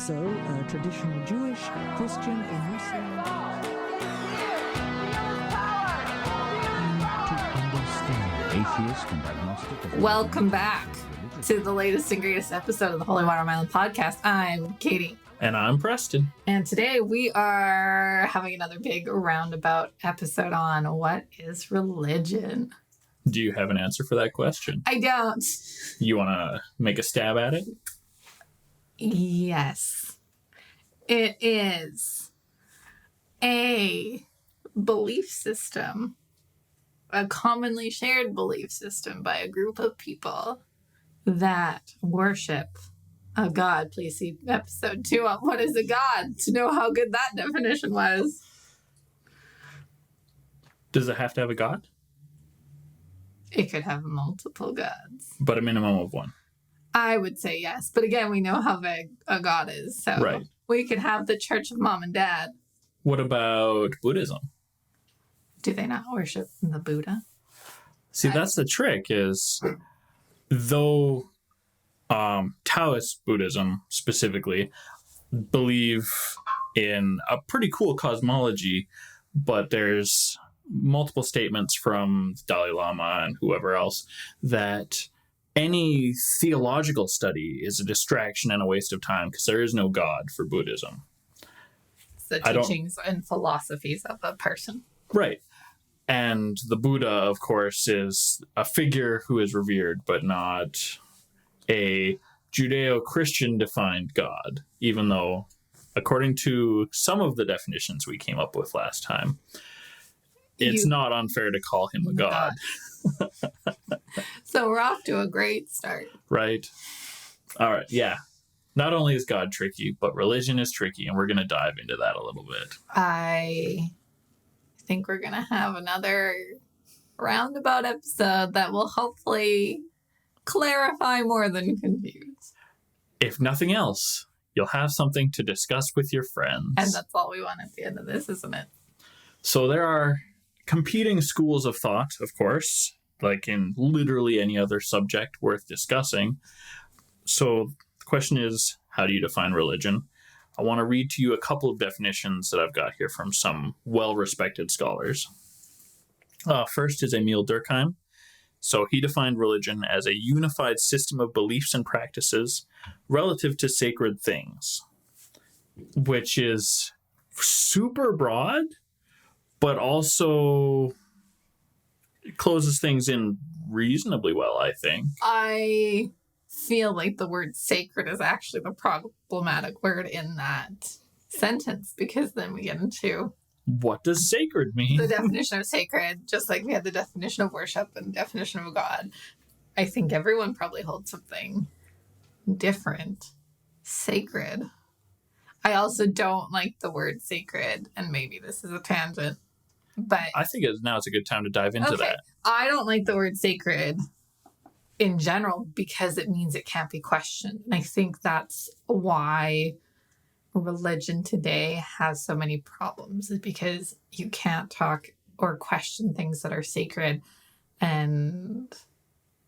So, traditional Jewish, Christian, and Muslim. To understand atheist and agnostic. Welcome back to the latest and greatest episode of the Holy Water Island podcast. I'm Katie. And I'm Preston. And today we are having another big roundabout episode on what is religion. Do you have an answer for that question? I don't. You want to make a stab at it? Yes. It is a belief system, a commonly shared belief system by a group of people that worship a god. Please see episode 2 on what is a god to know how good that definition was. Does it have to have a god? It could have multiple gods. But a minimum of one. I would say yes. But again, we know how big a god is. So right. We could have the Church of Mom and Dad. What about Buddhism? Do they not worship the Buddha? See, that's the trick is, though Taoist Buddhism specifically believe in a pretty cool cosmology, but there's multiple statements from the Dalai Lama and whoever else that any theological study is a distraction and a waste of time because there is no God for Buddhism. It's the teachings and philosophies of a person. Right. And the Buddha, of course, is a figure who is revered, but not a Judeo-Christian defined God, even though, according to some of the definitions we came up with last time, it's not unfair to call him a god. So we're off to a great start. Right. All right. Yeah. Not only is God tricky, but religion is tricky, and we're going to dive into that a little bit. I think we're going to have another roundabout episode that will hopefully clarify more than confuse. If nothing else, you'll have something to discuss with your friends. And that's all we want at the end of this, isn't it? So there are competing schools of thought, of course, like in literally any other subject worth discussing. So the question is, how do you define religion? I want to read to you a couple of definitions that I've got here from some well-respected scholars. First is Emil Durkheim. So he defined religion as a unified system of beliefs and practices relative to sacred things, which is super broad, but also closes things in reasonably well, I think. I feel like the word sacred is actually the problematic word in that sentence, because then we get into what does sacred mean? The definition of sacred, just like we had the definition of worship and definition of God. I think everyone probably holds something different. Sacred. I also don't like the word sacred, and maybe this is a tangent, but I think now is a good time to dive into that. I don't like the word sacred in general because it means it can't be questioned. And I think that's why religion today has so many problems, is because you can't talk or question things that are sacred. And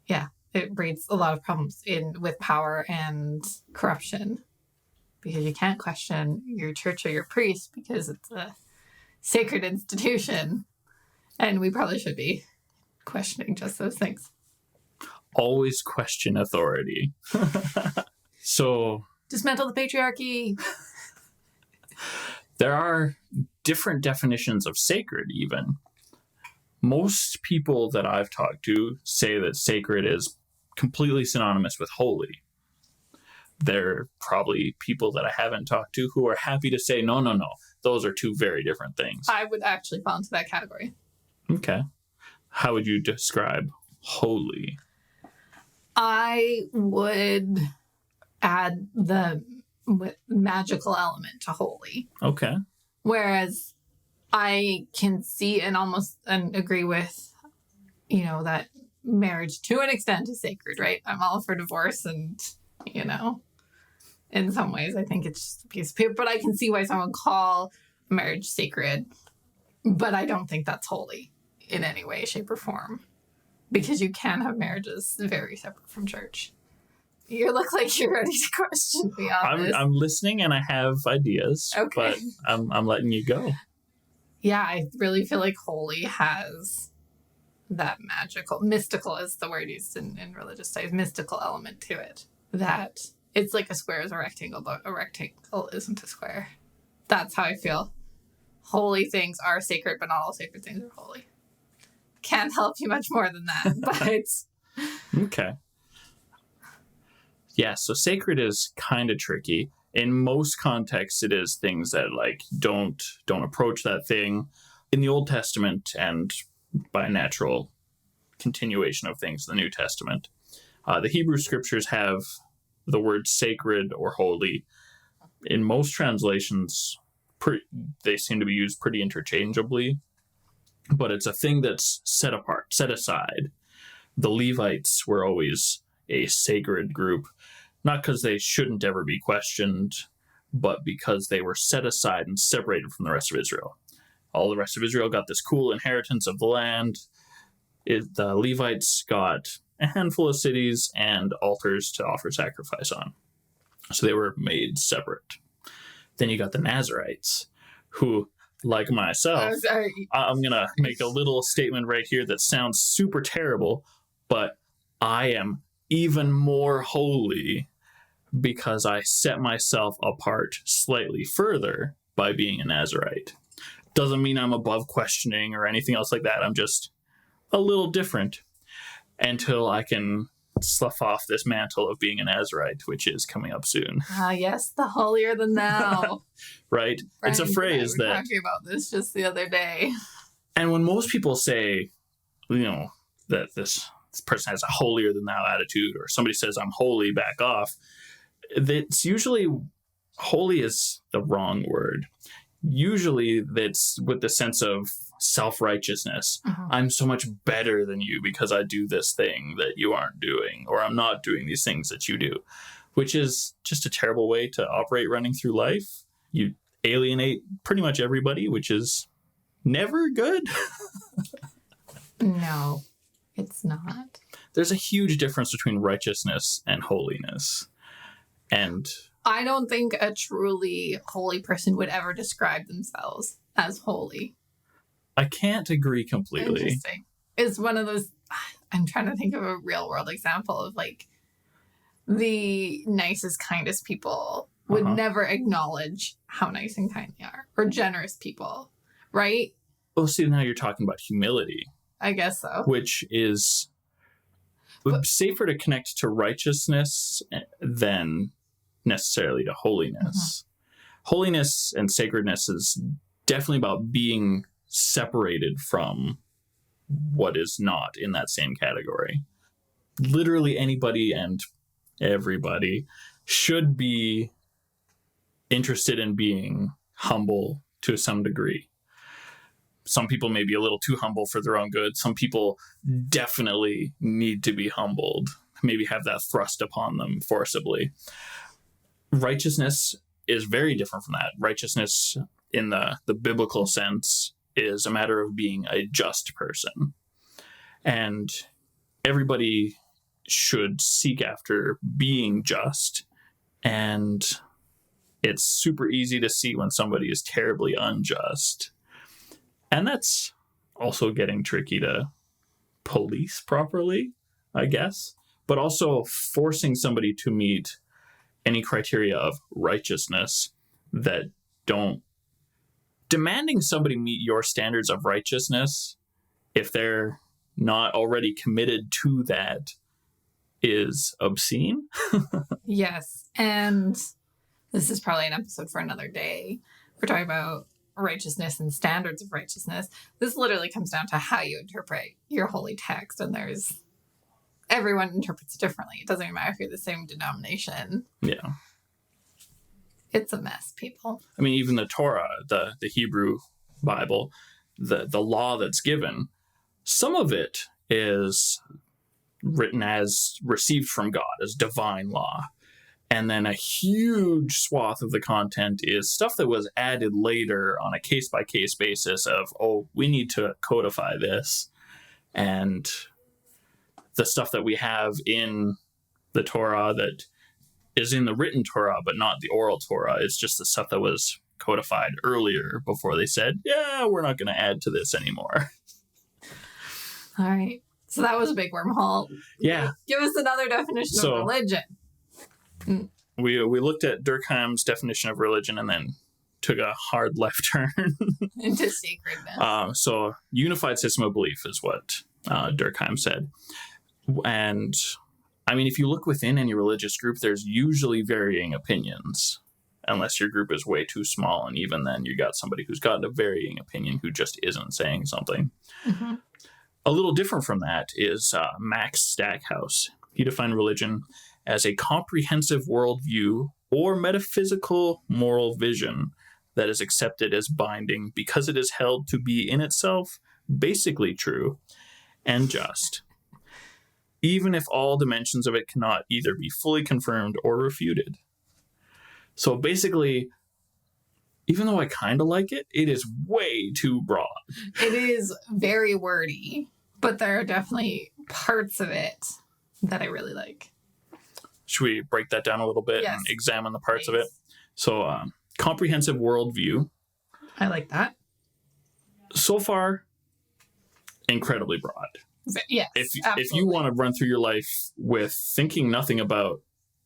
yeah, it breeds a lot of problems with power and corruption, because you can't question your church or your priest because it's a sacred institution. And we probably should be questioning just those things. Always question authority. So dismantle the patriarchy. There are different definitions of sacred, even. Most people that I've talked to say that sacred is completely synonymous with holy. There are probably people that I haven't talked to who are happy to say, no. Those are two very different things. I would actually fall into that category. Okay. How would you describe holy? I would add the magical element to holy. Okay. Whereas I can see and agree with, that marriage to an extent is sacred, right? I'm all for divorce and, in some ways I think it's just a piece of paper, but I can see why someone would call marriage sacred, but I don't think that's holy in any way, shape, or form, because you can have marriages very separate from church. You look like you're ready to question me on this. I'm listening and I have ideas, Okay. but I'm letting you go. Yeah, I really feel like holy has that mystical is the word used in religious studies, mystical element to it. That it's like a square is a rectangle, but a rectangle isn't a square. That's how I feel. Holy things are sacred, but not all sacred things are holy. Can't help you much more than that, but... Okay. Yeah, so sacred is kind of tricky. In most contexts, it is things that like don't approach that thing. In the Old Testament and by natural continuation of things, the New Testament, the Hebrew scriptures have the word sacred or holy. In most translations, they seem to be used pretty interchangeably, but it's a thing that's set apart, set aside. The Levites were always a sacred group, not because they shouldn't ever be questioned, but because they were set aside and separated from the rest of Israel. All the rest of Israel got this cool inheritance of the land. The Levites got a handful of cities and altars to offer sacrifice on. So they were made separate. Then you got the Nazarites, who, like myself, I'm going to make a little statement right here that sounds super terrible, but I am even more holy because I set myself apart slightly further by being a Nazarite. Doesn't mean I'm above questioning or anything else like that. I'm just a little different until I can slough off this mantle of being a Nazarite, which is coming up soon. Yes, the holier than thou. Right? It's a phrase we were that... talking about this just the other day. And when most people say, that this person has a holier than thou attitude, or somebody says, I'm holy, back off, that's usually... holy is the wrong word. Usually that's with the sense of self-righteousness. Uh-huh. I'm so much better than you because I do this thing that you aren't doing, or I'm not doing these things that you do, which is just a terrible way to operate running through life. You alienate pretty much everybody, which is never good. No, it's not. There's a huge difference between righteousness and holiness. And I don't think a truly holy person would ever describe themselves as holy. I can't agree completely. Interesting. It's one of those, I'm trying to think of a real world example of like the nicest, kindest people would never acknowledge how nice and kind they are, or generous people, right? Well, see, now you're talking about humility. I guess so. Which is safer to connect to righteousness than necessarily to holiness. Holiness and sacredness is definitely about being separated from what is not in that same category. Literally anybody and everybody should be interested in being humble to some degree. Some people may be a little too humble for their own good. Some people definitely need to be humbled, maybe have that thrust upon them forcibly. Righteousness is very different from that. Righteousness in the biblical sense is a matter of being a just person. And everybody should seek after being just. And it's super easy to see when somebody is terribly unjust. And that's also getting tricky to police properly, I guess. But also forcing somebody to meet any criteria of righteousness that don't... demanding somebody meet your standards of righteousness, if they're not already committed to that, is obscene. Yes. And this is probably an episode for another day. We're talking about righteousness and standards of righteousness. This literally comes down to how you interpret your holy text. And everyone interprets differently. It doesn't even matter if you're the same denomination. Yeah. It's a mess, people. I mean, even the Torah, the Hebrew Bible, the law that's given, some of it is written as received from God, as divine law. And then a huge swath of the content is stuff that was added later on a case-by-case basis of, we need to codify this. And the stuff that we have in the Torah that is in the written Torah, but not the oral Torah. It's just the stuff that was codified earlier before they said, yeah, we're not going to add to this anymore. All right. So that was a big wormhole. Yeah. Give us another definition of religion. We looked at Durkheim's definition of religion and then took a hard left turn into sacredness. So unified system of belief is what Durkheim said. And I mean, if you look within any religious group, there's usually varying opinions, unless your group is way too small. And even then, you got somebody who's got a varying opinion who just isn't saying something. Mm-hmm. A little different from that is Max Stackhouse. He defined religion as a comprehensive worldview or metaphysical moral vision that is accepted as binding because it is held to be in itself basically true and just, even if all dimensions of it cannot either be fully confirmed or refuted. So basically, even though I kind of like it, it is way too broad. It is very wordy, but there are definitely parts of it that I really like. Should we break that down a little bit and examine the parts of it? So, comprehensive worldview. I like that. So far, incredibly broad. Yes, if you want to run through your life with thinking nothing about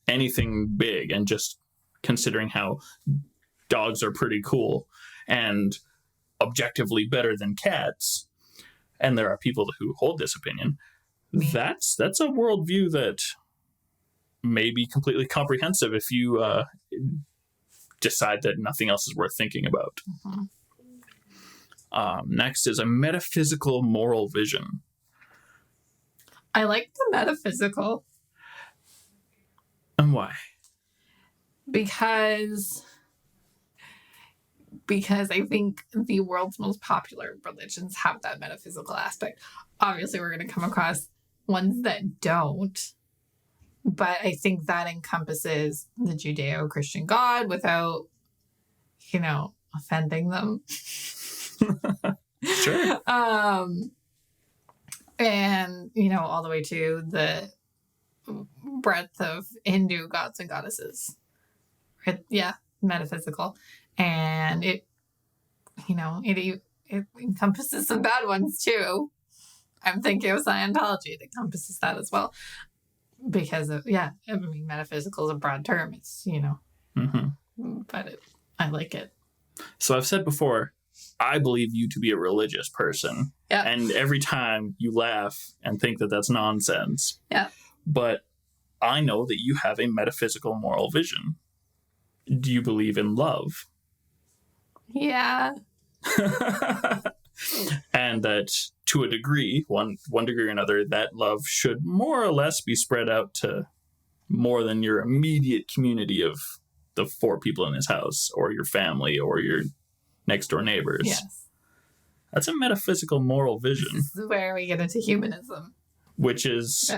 anything big and just considering how dogs are pretty cool and objectively better than cats, and there are people who hold this opinion, that's a worldview that may be completely comprehensive if you decide that nothing else is worth thinking about. Mm-hmm. Next is a metaphysical moral vision. I like the metaphysical. And why? Because I think the world's most popular religions have that metaphysical aspect. Obviously, we're going to come across ones that don't. But I think that encompasses the Judeo-Christian God without, offending them. Sure. And, all the way to the breadth of Hindu gods and goddesses. Right? Yeah, metaphysical. And it encompasses some bad ones too. I'm thinking of Scientology. It encompasses that as well. Because of, metaphysical is a broad term. It's, Mm-hmm. But I like it. So I've said before, I believe you to be a religious person. Yeah. And every time you laugh and think that that's nonsense. Yeah. But I know that you have a metaphysical moral vision. Do you believe in love? Yeah. And that to a degree, one degree or another, that love should more or less be spread out to more than your immediate community of the 4 people in this house or your family or your next door neighbors. Yes. That's a metaphysical moral vision. This is where we get into humanism. Which is,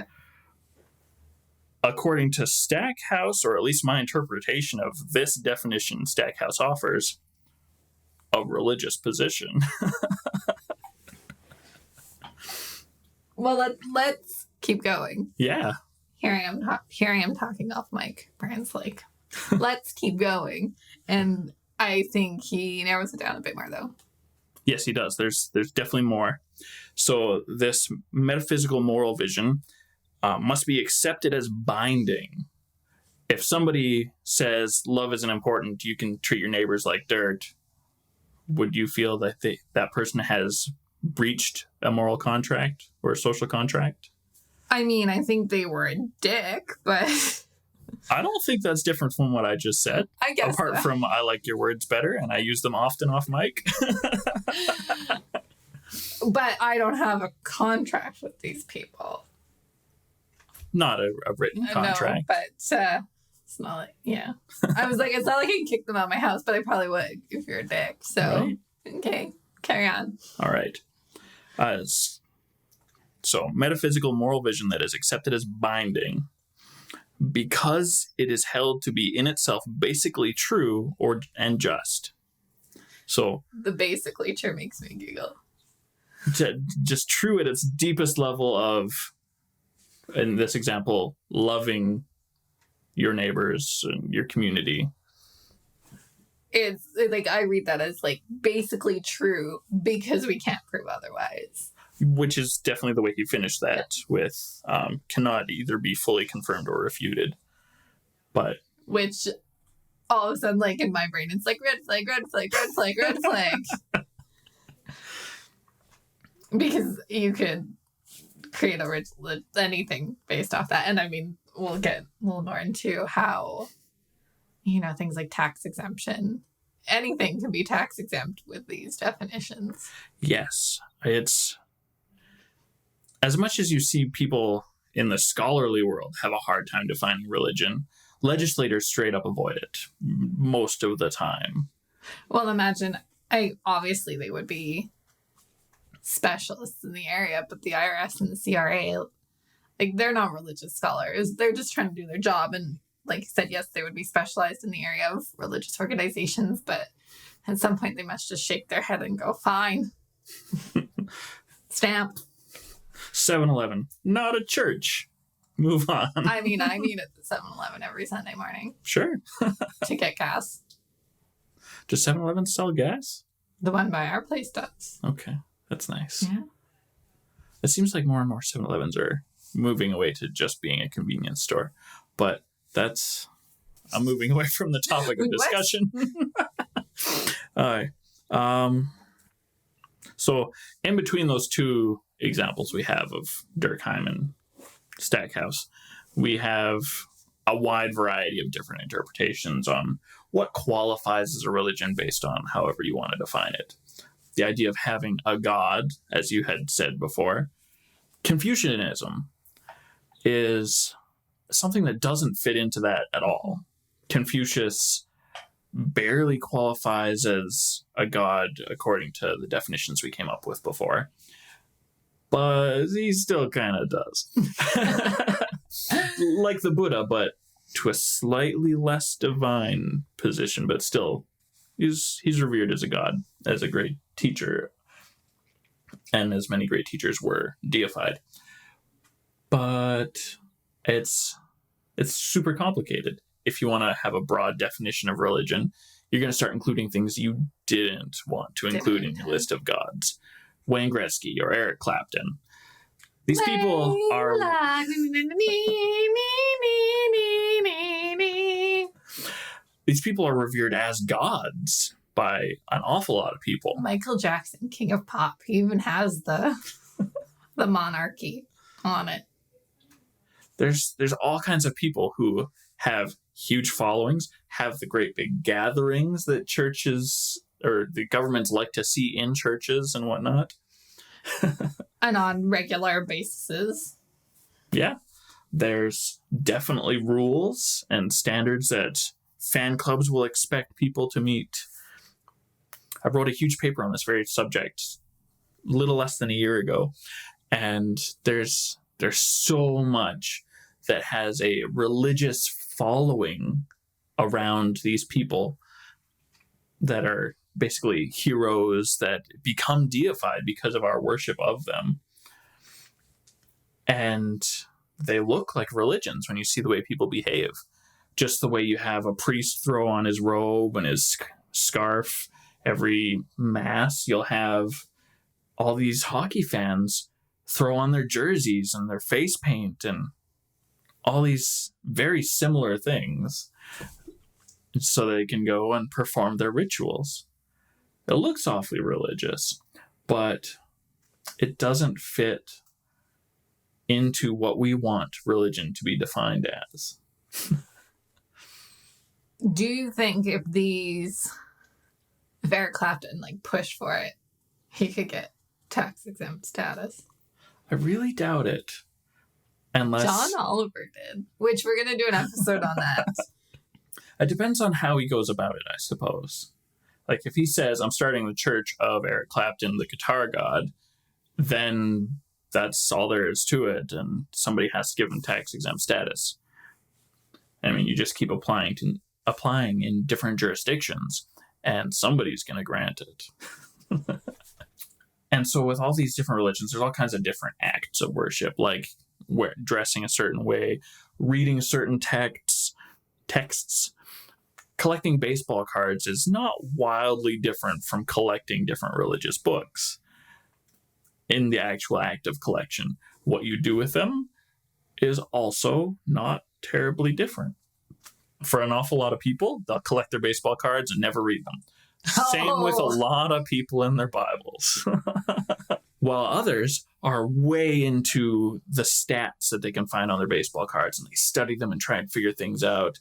according to Stackhouse, or at least my interpretation of this definition Stackhouse offers, a religious position. Well, let's keep going. Yeah. Here I am talking off mic. Brian's like, let's keep going. And I think he narrows it down a bit more, though. Yes, he does. There's definitely more. So this metaphysical moral vision must be accepted as binding. If somebody says love isn't important, you can treat your neighbors like dirt, would you feel that that person has breached a moral contract or a social contract? I mean, I think they were a dick, but... I don't think that's different from what I just said. I guess Apart from I like your words better and I use them often off mic. But I don't have a contract with these people. Not a written contract. No, but it's not like, yeah. I was like, it's not like I can kick them out of my house, but I probably would if you're a dick. So, right. Okay, carry on. All right. So, metaphysical moral vision that is accepted as binding because it is held to be in itself basically true and just. So, the basically true makes me giggle. Just true at its deepest level of in this example, loving your neighbors and your community. It's like, I read that as like basically true because we can't prove otherwise. Which is definitely the way he finished that with cannot either be fully confirmed or refuted. But which all of a sudden, like in my brain, it's like red flag, red flag, red flag, red flag. Because you could create anything based off that. And I mean, we'll get a little more into how, things like tax exemption, anything can be tax exempt with these definitions. Yes, it's as much as you see people in the scholarly world have a hard time defining religion, legislators straight up avoid it most of the time. Well, imagine, obviously they would be specialists in the area, but the IRS and the CRA, like, they're not religious scholars. They're just trying to do their job. And like you said, yes, they would be specialized in the area of religious organizations, but at some point they must just shake their head and go, fine. Stamp. 7-Eleven, not a church. Move on. I mean, I meet at the 7-Eleven every Sunday morning. Sure. To get gas. Does 7-Eleven sell gas? The one by our place does. Okay. That's nice. Yeah. It seems like more and more 7-Elevens are moving away to just being a convenience store. But I'm moving away from the topic of discussion. All right. So in between those two examples we have of Durkheim and Stackhouse, we have a wide variety of different interpretations on what qualifies as a religion based on however you want to define it. The idea of having a god, as you had said before. Confucianism is something that doesn't fit into that at all. Confucius barely qualifies as a god according to the definitions we came up with before. But he still kind of does. Like the Buddha, but to a slightly less divine position, but still, he's revered as a god, as a great teacher, and as many great teachers were deified. But it's super complicated. If you want to have a broad definition of religion, you're going to start including things you didn't want to include in your list of gods. Wayne Gretzky or Eric Clapton. These people are... These people are revered as gods by an awful lot of people. Michael Jackson, King of Pop. He even has the monarchy on it. There's all kinds of people who have huge followings, have the great big gatherings that churches or the governments like to see in churches and whatnot. And on regular basis. Yeah. There's definitely rules and standards that fan clubs will expect people to meet. I wrote a huge paper on this very subject a little less than a year ago. And there's so much that has a religious following around these people that are basically heroes that become deified because of our worship of them. And they look like religions when you see the way people behave. Just the way you have a priest throw on his robe and his scarf every mass, you'll have all these hockey fans throw on their jerseys and their face paint and all these very similar things so they can go and perform their rituals. It looks awfully religious, but it doesn't fit into what we want religion to be defined as. Do you think if Eric Clapton pushed for it, he could get tax exempt status? I really doubt it. Unless John Oliver did, which we're going to do an episode on that. It depends on how he goes about it, I suppose. Like if he says, I'm starting the church of Eric Clapton, the guitar god, then that's all there is to it. And somebody has to give him tax exempt status. I mean, you just keep applying in different jurisdictions and somebody's going to grant it. And so with all these different religions, there's all kinds of different acts of worship. Like dressing a certain way, reading certain texts. Collecting baseball cards is not wildly different from collecting different religious books in the actual act of collection. What you do with them is also not terribly different. For an awful lot of people, they'll collect their baseball cards and never read them. Same with a lot of people in their Bibles. While others are way into the stats that they can find on their baseball cards, and they study them and try and figure things out.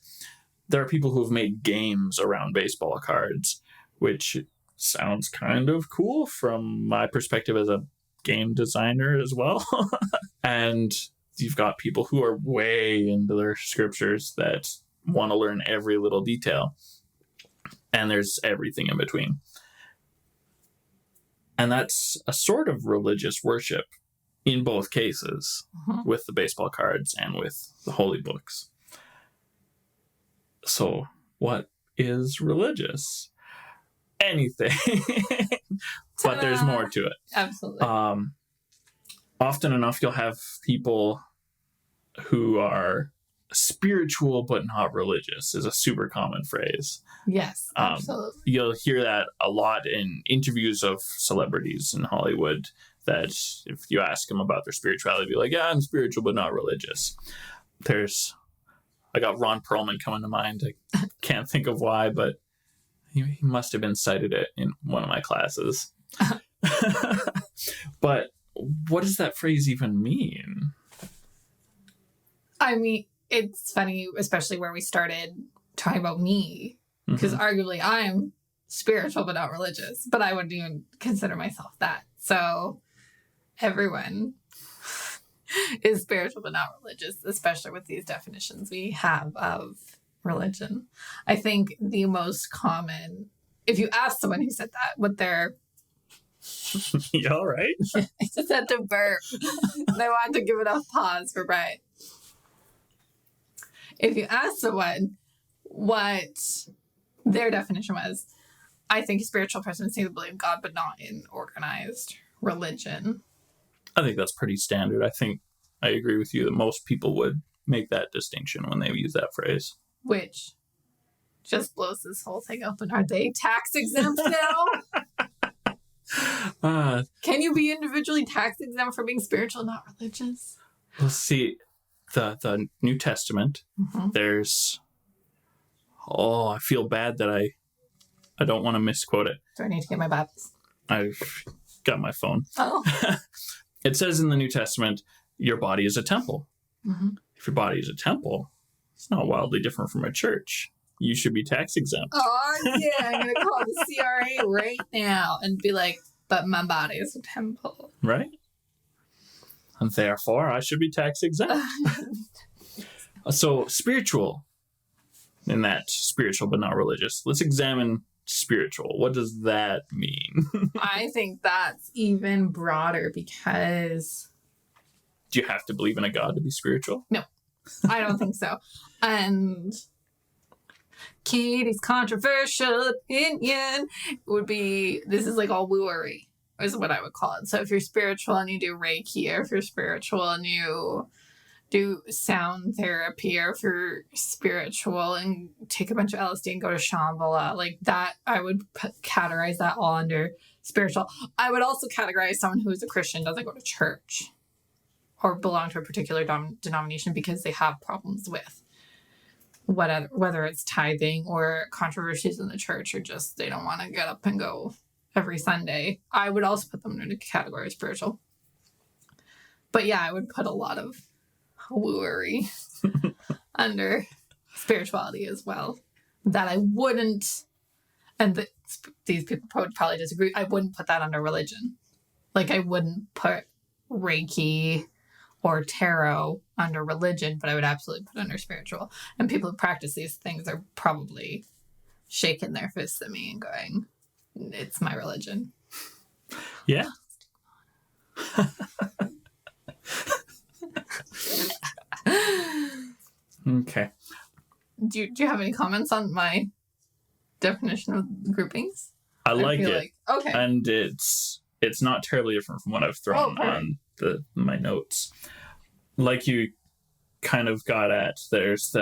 There are people who have made games around baseball cards, which sounds kind of cool from my perspective as a game designer as well. And you've got people who are way into their scriptures that want to learn every little detail. And there's everything in between. And that's a sort of religious worship in both cases, with the baseball cards and with the holy books. So what is religious? Anything. But there's more to it. Absolutely. Often enough, you'll have people who are spiritual but not religious is a super common phrase. Yes, absolutely. You'll hear that a lot in interviews of celebrities in Hollywood, that if you ask them about their spirituality, be like, yeah, I'm spiritual but not religious. I got Ron Perlman coming to mind. I can't think of why, but he must have been cited it in one of my classes. But what does that phrase even mean? I mean, it's funny, especially where we started talking about me, because arguably I'm spiritual but not religious, but I wouldn't even consider myself that. So everyone is spiritual but not religious, especially with these definitions we have of religion. I think the most common, if you ask someone who said that, what they're... You all right? I just had to burp. And I wanted to give enough pause for Brian. If you ask someone what their definition was, I think a spiritual person seems to believe in God, but not in organized religion. I think that's pretty standard. I think I agree with you that most people would make that distinction when they use that phrase. Which just blows this whole thing open. Are they tax exempt now? Can you be individually tax exempt for being spiritual, not religious? Well, see, the New Testament, there's... Oh, I feel bad that I don't want to misquote it. Do I need to get my Bibles? I've got my phone. Oh. It says in the New Testament, your body is a temple. If your body is a temple, it's not wildly different from a church. You should be tax exempt. Oh, yeah. I'm going to call the CRA right now and be like, but my body is a temple. Right? And therefore, I should be tax exempt. So, spiritual, in that spiritual but not religious. Let's examine spiritual. What does that mean? I think that's even broader because... Do you have to believe in a God to be spiritual? No, I don't think so. And Katie's controversial opinion would be, this is like all wooery, is what I would call it. So if you're spiritual and you do Reiki, or if you're spiritual and you do sound therapy, or if you're spiritual and take a bunch of LSD and go to Shambhala, like that, I would categorize that all under spiritual. I would also categorize someone who is a Christian, doesn't go to church or belong to a particular denomination because they have problems with whether it's tithing or controversies in the church, or just they don't want to get up and go every Sunday. I would also put them in a category of spiritual. But yeah, I would put a lot of wooery under spirituality as well. That I wouldn't, and these people would probably disagree, I wouldn't put that under religion. Like I wouldn't put Reiki or tarot under religion, but I would absolutely put under spiritual. And people who practice these things are probably shaking their fists at me and going, it's my religion. Yeah. Okay. Do you have any comments on my definition of groupings? I like it. Okay. And it's not terribly different from what I've thrown on my notes. like you kind of got at, there's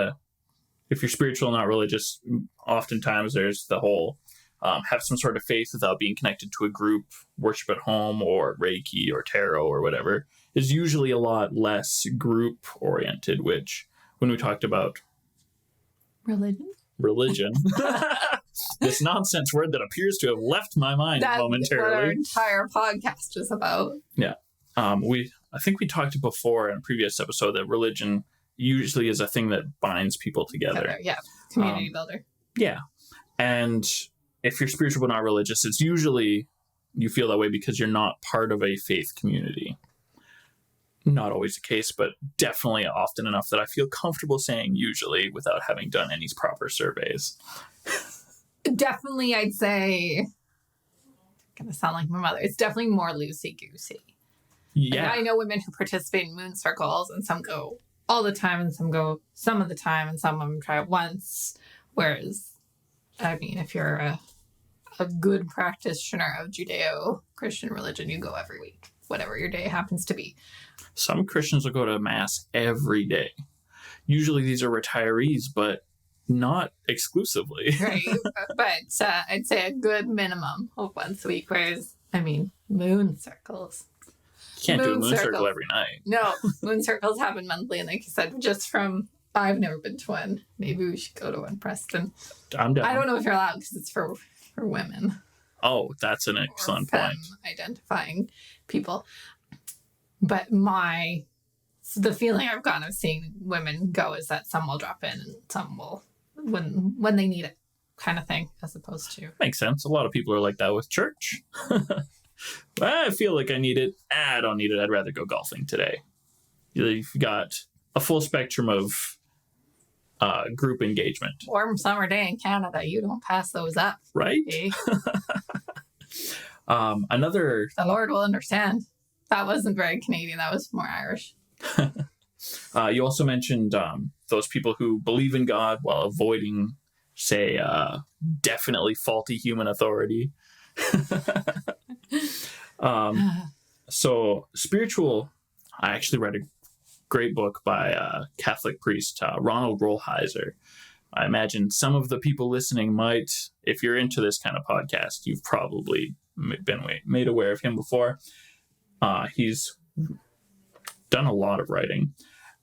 if you're spiritual, not religious, oftentimes there's the whole have some sort of faith without being connected to a group, worship at home or Reiki or tarot or whatever, is usually a lot less group oriented, which when we talked about religion, this nonsense word that appears to have left my mind momentarily. What our entire podcast is about. Yeah. I think we talked before in a previous episode that religion usually is a thing that binds people together. Yeah. Community builder. Yeah. And if you're spiritual but not religious, it's usually you feel that way because you're not part of a faith community. Not always the case, but definitely often enough that I feel comfortable saying usually without having done any proper surveys. Definitely, I'd say, gonna sound like my mother, it's definitely more loosey-goosey. Yeah. Like, I know women who participate in moon circles, and some go all the time, and some go some of the time, and some of them try it once. Whereas, I mean, if you're a good practitioner of Judeo-Christian religion, you go every week, whatever your day happens to be. Some Christians will go to Mass every day. Usually these are retirees, but not exclusively. Right. But I'd say a good minimum of once a week, whereas, I mean, moon circles. You can't do a moon circle every night. No, moon circles happen monthly, and like you said, I've never been to one. Maybe we should go to one, Preston. I'm down. I don't know if you're allowed because it's for women. Oh, that's an excellent point. Identifying people. But the feeling I've gotten of seeing women go is that some will drop in and some will when they need it, kind of thing, as opposed to. Makes sense. A lot of people are like that with church. I feel like I need it. I don't need it. I'd rather go golfing today. You've got a full spectrum of group engagement. Warm summer day in Canada, you don't pass those up. Right? Okay? The Lord will understand. That wasn't very Canadian. That was more Irish. You also mentioned those people who believe in God while avoiding, say, definitely faulty human authority. So spiritual, I actually read a great book by a Catholic priest, Ronald Rolheiser. I imagine some of the people listening might, if you're into this kind of podcast, you've probably been made aware of him before. He's done a lot of writing,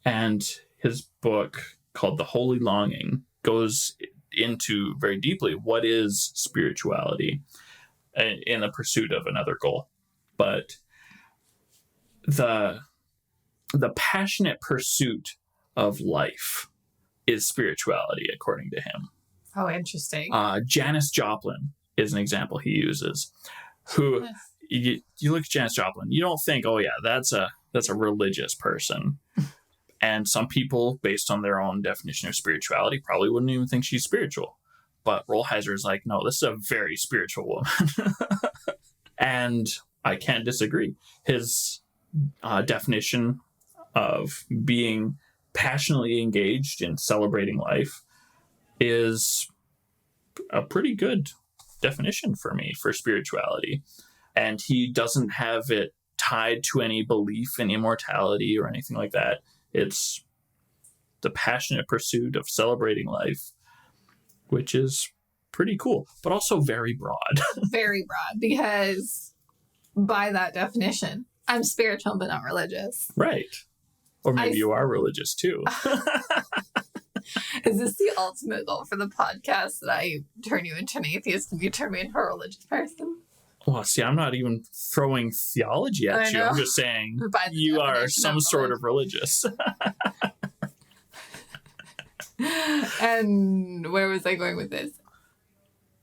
and his book called The Holy Longing goes into very deeply what is spirituality in the pursuit of another goal. But the passionate pursuit of life is spirituality, according to him. Oh, interesting. Janice Joplin is an example he uses. Who you look at Janice Joplin, you don't think, oh yeah, that's a religious person. And some people, based on their own definition of spirituality, probably wouldn't even think she's spiritual. But Rolheiser is like, no, this is a very spiritual woman. And I can't disagree. His definition of being passionately engaged in celebrating life is a pretty good definition for me for spirituality. And he doesn't have it tied to any belief in immortality or anything like that. It's the passionate pursuit of celebrating life, which is pretty cool, but also very broad. Very broad, because by that definition, I'm spiritual but not religious. Right. Or maybe you are religious too. Is this the ultimate goal for the podcast, that I turn you into an atheist and you turn me into a religious person? Well, see, I'm not even throwing theology at you. I'm just saying you are some sort of religious. And where was I going with this?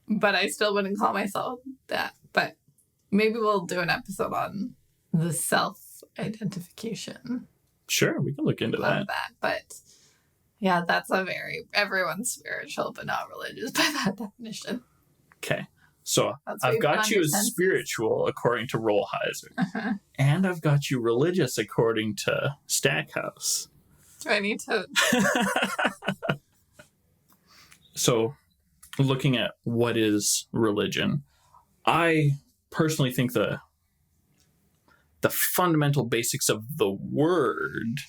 But I still wouldn't call myself that. But maybe we'll do an episode on the self-identification. Sure, we can look into that. But yeah, that's everyone's spiritual but not religious by that definition. Okay. So I've got you as spiritual according to Rolheiser. Uh-huh. And I've got you religious according to Stackhouse. Do I need to? So looking at what is religion, I personally think the fundamental basics of the word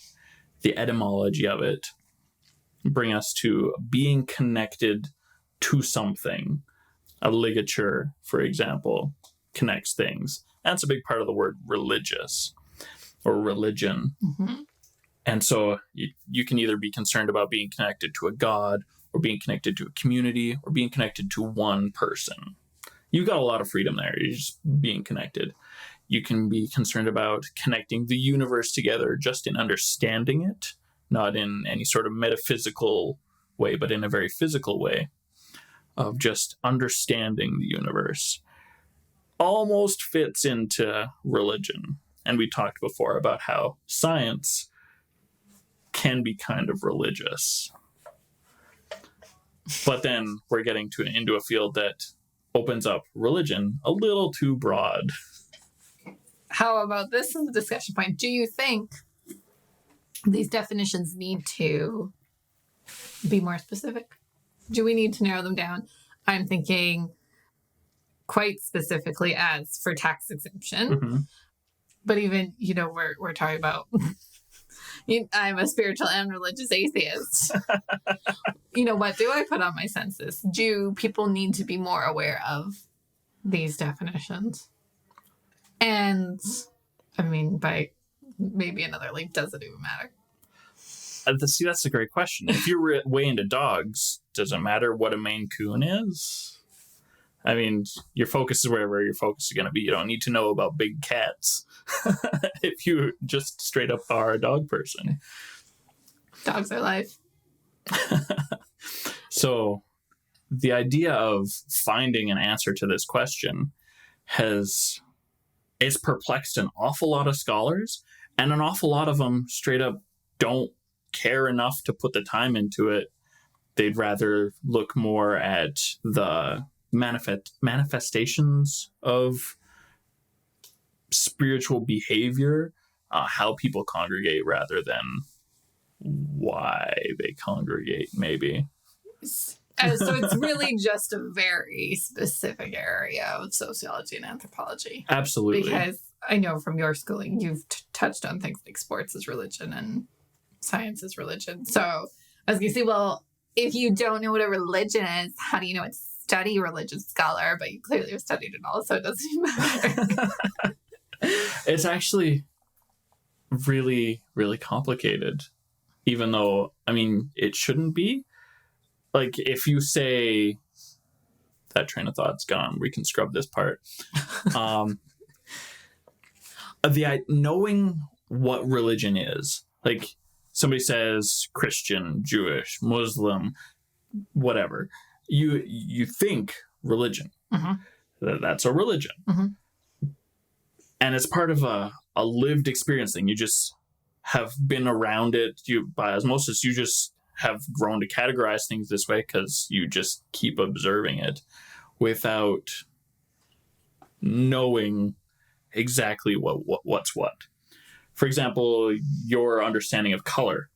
the etymology of it, bring us to being connected to something. A ligature, for example, connects things. That's a big part of the word religious or religion. Mm-hmm. And so you can either be concerned about being connected to a god, or being connected to a community, or being connected to one person. You've got a lot of freedom there. You're just being connected. You can be concerned about connecting the universe together just in understanding it, not in any sort of metaphysical way, but in a very physical way of just understanding the universe. Almost fits into religion. And we talked before about how science can be kind of religious. But then we're getting into a field that opens up religion a little too broad. How about this as a discussion point? Do you think these definitions need to be more specific? Do we need to narrow them down? I'm thinking quite specifically as for tax exemption. Mm-hmm. But even, we're talking about, I'm a spiritual and religious atheist. What do I put on my census? Do people need to be more aware of these definitions? And, by maybe another link, does it even matter? See, that's a great question. If you're way into dogs, does it matter what a Maine Coon is? Your focus is wherever your focus is going to be. You don't need to know about big cats if you just straight up are a dog person. Dogs are life. So the idea of finding an answer to this question it's perplexed an awful lot of scholars, and an awful lot of them straight up don't care enough to put the time into it. They'd rather look more at the manifestations of spiritual behavior, how people congregate, rather than why they congregate, maybe. So it's really just a very specific area of sociology and anthropology. Absolutely. Because I know from your schooling, you've touched on things like sports as religion and science as religion. So I was going to say, well, if you don't know what a religion is, how do you know it's study religious scholar? But you clearly have studied it all, so it doesn't even matter. It's actually really, really complicated, even though, it shouldn't be. Like, if you say, that train of thought's gone, we can scrub this part. Knowing what religion is, like somebody says Christian, Jewish, Muslim, whatever, you think religion. Mm-hmm. That's a religion. Mm-hmm. And it's part of a lived experience thing. You just have been around it. By osmosis, you just have grown to categorize things this way because you just keep observing it without knowing exactly what's what. For example, your understanding of color,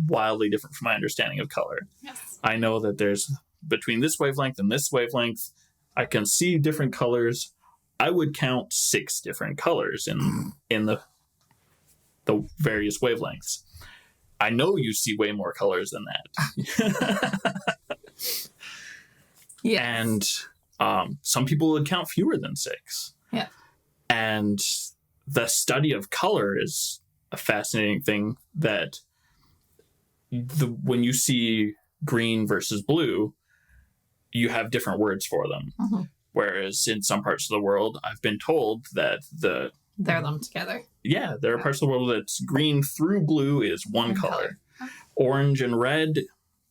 wildly different from my understanding of color. Yes. I know that there's between this wavelength and this wavelength, I can see different colors. I would count 6 different colors in the various wavelengths. I know you see way more colors than that. Yes. And some people would count fewer than 6. Yeah. And the study of color is a fascinating thing, that when you see green versus blue, you have different words for them. Mm-hmm. Whereas in some parts of the world, I've been told that they're lumped together. Yeah, there are parts of the world that's green through blue is one color. Orange and red,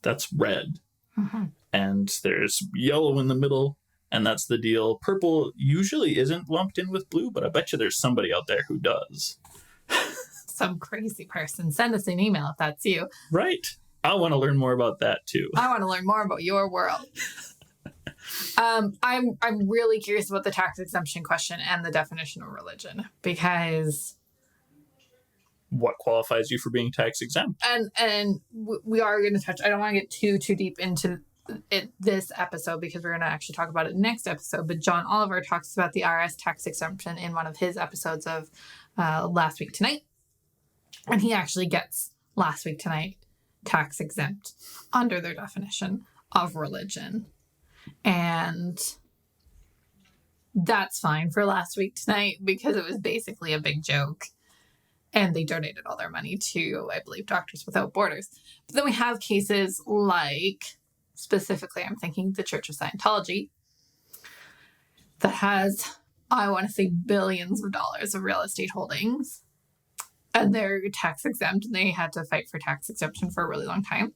that's red. Mm-hmm. And there's yellow in the middle, and that's the deal. Purple usually isn't lumped in with blue, but I bet you there's somebody out there who does. Some crazy person. Send us an email if that's you. Right. I want to learn more about that too. I want to learn more about your world. I'm really curious about the tax exemption question and the definition of religion, because what qualifies you for being tax exempt? And we are going to touch. I don't want to get too deep into it this episode, because we're going to actually talk about it next episode. But John Oliver talks about the IRS tax exemption in one of his episodes of Last Week Tonight, and he actually gets last week tonight, tax exempt under their definition of religion. And that's fine for last week tonight because it was basically a big joke. And they donated all their money to, I believe, Doctors Without Borders. But then we have cases like, specifically, I'm thinking the Church of Scientology, that has, I want to say, billions of dollars of real estate holdings. And they're tax exempt, and they had to fight for tax exemption for a really long time.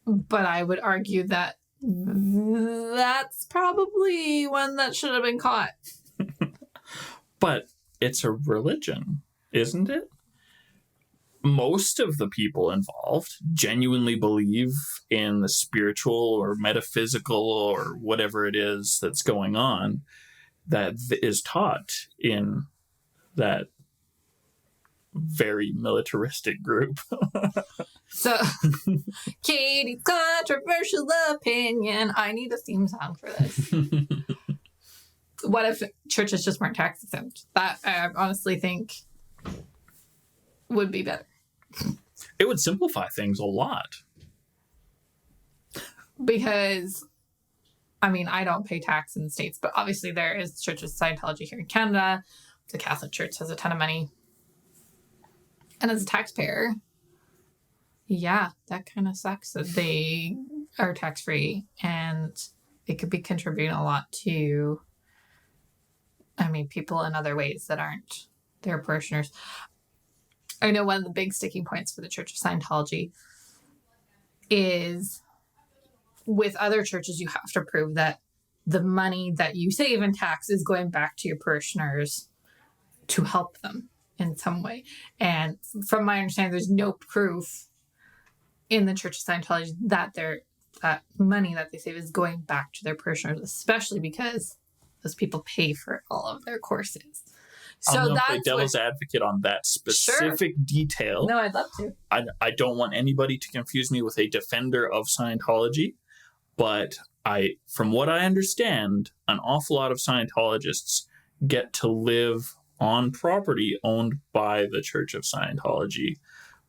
But I would argue that that's probably one that should have been caught. But it's a religion, isn't it? Most of the people involved genuinely believe in the spiritual or metaphysical or whatever it is that's going on that is taught in that very militaristic group. So, Katie's controversial opinion. I need a theme song for this. What if churches just weren't tax exempt? That I honestly think would be better. It would simplify things a lot. Because, I mean, I don't pay tax in the States, but obviously there is Church of Scientology here in Canada. The Catholic Church has a ton of money. And as a taxpayer, yeah, that kind of sucks that they are tax-free, and it could be contributing a lot to, I mean, people in other ways that aren't their parishioners. I know one of the big sticking points for the Church of Scientology is with other churches, you have to prove that the money that you save in tax is going back to your parishioners to help them in some way. And from my understanding, there's no proof in the Church of Scientology that that money that they save is going back to their parishioners, especially because those people pay for all of their courses. So I'm going to that's play devil's advocate on that specific detail. No, I'd love to. I don't want anybody to confuse me with a defender of Scientology, but from what I understand, an awful lot of Scientologists get to live on property owned by the Church of Scientology,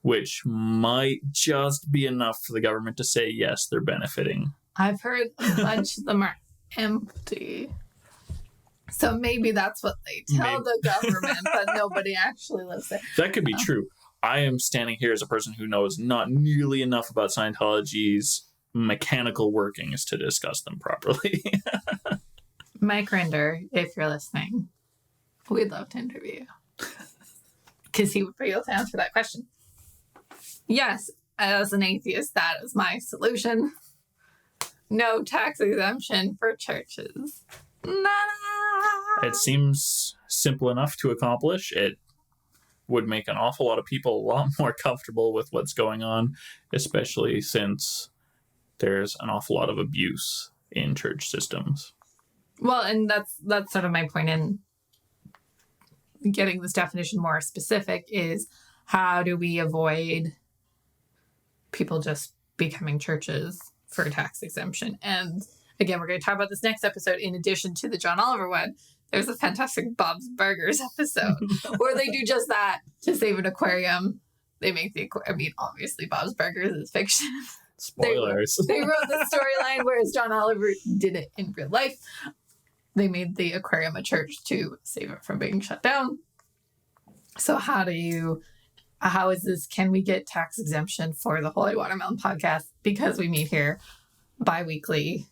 which might just be enough for the government to say, yes, they're benefiting. I've heard a bunch of them are empty. So maybe that's what they tell the government, but nobody actually lives there. That could be true. I am standing here as a person who knows not nearly enough about Scientology's mechanical workings to discuss them properly. Mike Rinder, if you're listening, we'd love to interview you. Because he would be able to answer that question. Yes, as an atheist, that is my solution. No tax exemption for churches. It seems simple enough to accomplish. It would make an awful lot of people a lot more comfortable with what's going on, especially since there's an awful lot of abuse in church systems. Well, and that's sort of my point in getting this definition more specific is how do we avoid people just becoming churches for tax exemption? And again, we're going to talk about this next episode in addition to the John Oliver one. There's a fantastic Bob's Burgers episode where they do just that to save an aquarium. They make obviously Bob's Burgers is fiction. Spoilers. They wrote the storyline, whereas John Oliver did it in real life. They made the aquarium a church to save it from being shut down. So how is this, can we get tax exemption for the Holy Watermelon podcast? Because we meet here bi-weekly.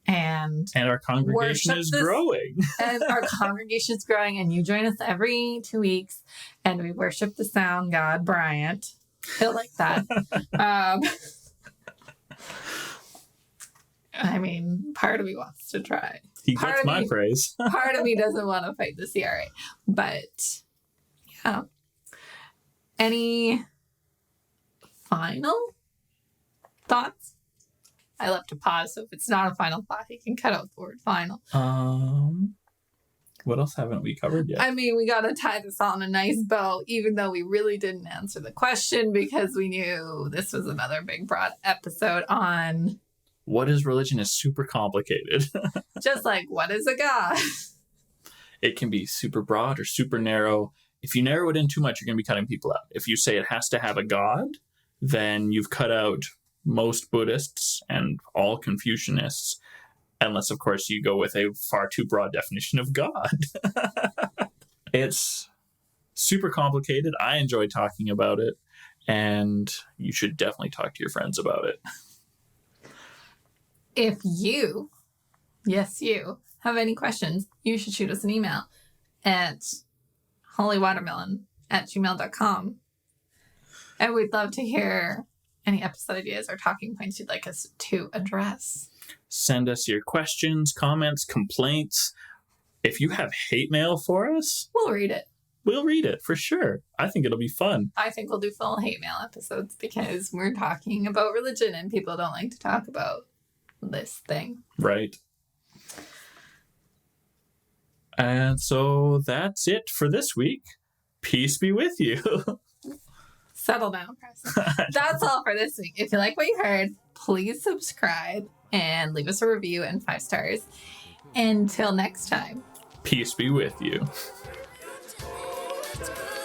And our congregation is growing. And our congregation is growing. And you join us every 2 weeks. And we worship the sound god, Bryant. He'll like that. I mean, part of me wants to try. He gets my praise. Part of me doesn't want to fight the CRA. But, yeah. Any final thoughts? I love to pause, so if it's not a final thought, you can cut out the word final. What else haven't we covered yet? I mean, we got to tie this on a nice bow, even though we really didn't answer the question because we knew this was another big, broad episode on... What is religion is super complicated. Just like, what is a god? It can be super broad or super narrow. if you narrow it in too much, you're going to be cutting people out. If you say it has to have a god, then you've cut out most Buddhists and all Confucianists, unless, of course, you go with a far too broad definition of God. It's super complicated. I enjoy talking about it, and you should definitely talk to your friends about it. If you, yes, you, have any questions, you should shoot us an email at hollywatermelon@gmail.com. And we'd love to hear any episode ideas or talking points you'd like us to address. Send us your questions, comments, complaints. If you have hate mail for us, We'll read it. we'll read it for sure. I think it'll be fun. I think we'll do full hate mail episodes because we're talking about religion and people don't like to talk about this thing. Right. And so that's it for this week. Peace be with you. Settle down, Preston. That's all for this week. If you like what you heard, please subscribe and leave us a review and 5 stars. Until next time. Peace be with you. Let's go.